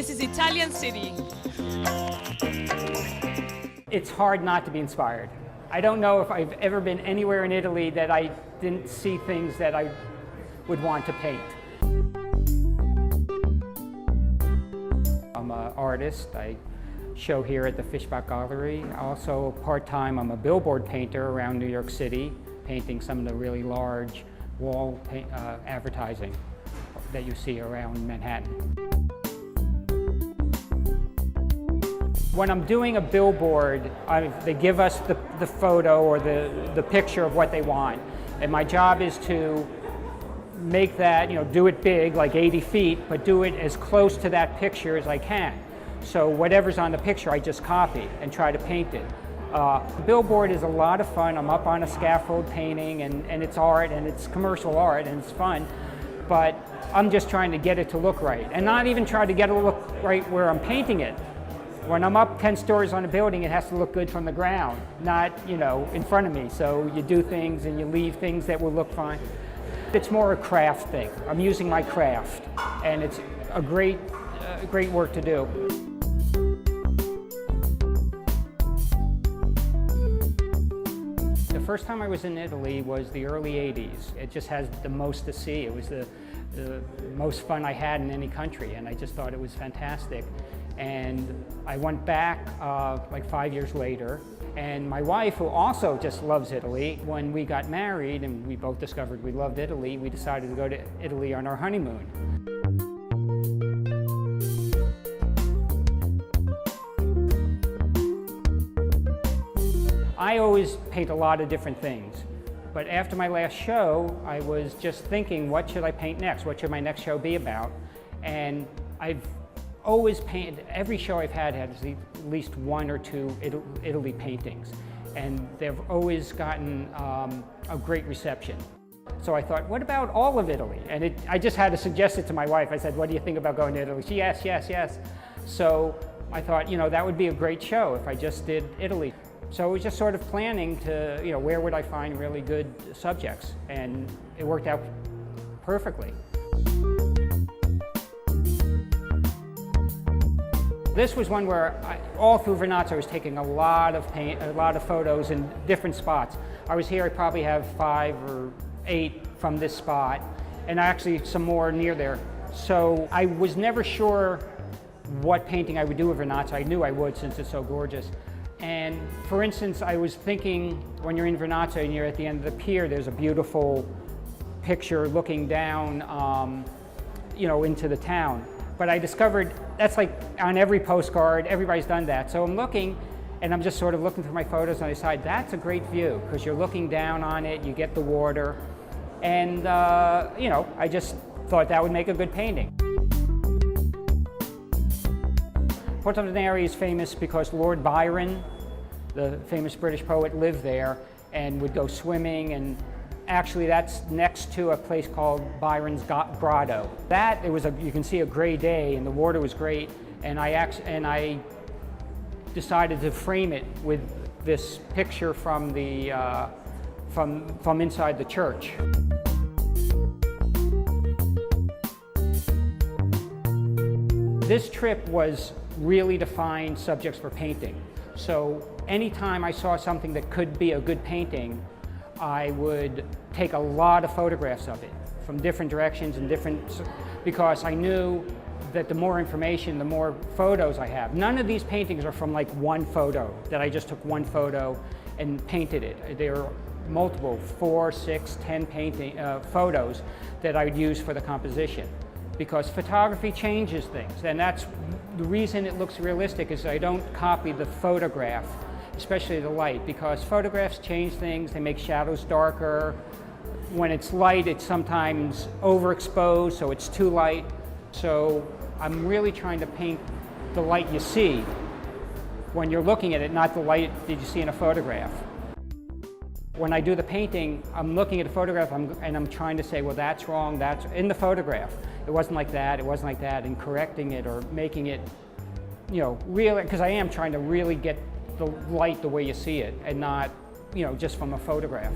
This is Italian city. It's hard not to be inspired. I don't know if I've ever been anywhere in Italy that I didn't see things that I would want to paint. I'm an artist. I show here at the Fischbach Gallery. Also, part-time, I'm a billboard painter around New York City, painting some of the really large wall advertising that you see around Manhattan. When I'm doing a billboard, they give us the photo or the picture of what they want. And my job is to make that, do it big, like 80 feet, but do it as close to that picture as I can. So whatever's on the picture, I just copy and try to paint it. The billboard is a lot of fun. I'm up on a scaffold painting, and it's art, and it's commercial art, and it's fun. But I'm just trying to get it to look right, and not even try to get it to look right where I'm painting it. When I'm up 10 stories on a building, it has to look good from the ground, not, in front of me. So you do things and you leave things that will look fine. It's more a craft thing. I'm using my craft, and it's a great work to do. The first time I was in Italy was the early 80s. It just has the most to see. It was the most fun I had in any country, and I just thought it was fantastic. And I went back like 5 years later, and my wife, who also just loves Italy, when we got married and we both discovered we loved Italy, we decided to go to Italy on our honeymoon. I always paint a lot of different things, but after my last show, I was just thinking, what should I paint next? What should my next show be about? And I've always painted, every show I've had has at least one or two Italy paintings, and they've always gotten a great reception. So I thought, what about all of Italy? And I just had to suggest it to my wife. I said, what do you think about going to Italy? She, yes, yes, yes. So I thought, that would be a great show if I just did Italy. So I was just sort of planning to, where would I find really good subjects? And it worked out perfectly. This was one where all through Vernazzo I was taking a lot of photos in different spots. I was here, I probably have 5 or 8 from this spot, and actually some more near there. So I was never sure what painting I would do with Vernazzo. I knew I would since it's so gorgeous. And for instance, I was thinking when you're in Vernazzo and you're at the end of the pier, there's a beautiful picture looking down, into the town. But I discovered that's like on every postcard, everybody's done that. So I'm looking, and I'm just sort of looking through my photos, and I decide that's a great view because you're looking down on it, you get the water, and I just thought that would make a good painting. Porto Venere is famous because Lord Byron, the famous British poet, lived there and would go swimming, and actually that's next to a place called Byron's Grotto. You can see a gray day and the water was great, and I decided to frame it with this picture from the from inside the church. This trip was really to find subjects for painting. So anytime I saw something that could be a good painting, I would take a lot of photographs of it from different directions and because I knew that the more information, the more photos I have. None of these paintings are from like one photo, that I just took one photo and painted it. There are multiple, 4, 6, 10 photos that I would use for the composition. Because photography changes things, and that's the reason it looks realistic is I don't copy the photograph, especially the light, because photographs change things, they make shadows darker. When it's light, it's sometimes overexposed, so it's too light. So I'm really trying to paint the light you see when you're looking at it, not the light that you see in a photograph. When I do the painting, I'm looking at a photograph and I'm trying to say, well, that's wrong, that's in the photograph. It wasn't like that, it wasn't like that, and correcting it or making it, real, because I am trying to really get the light the way you see it and not, just from a photograph.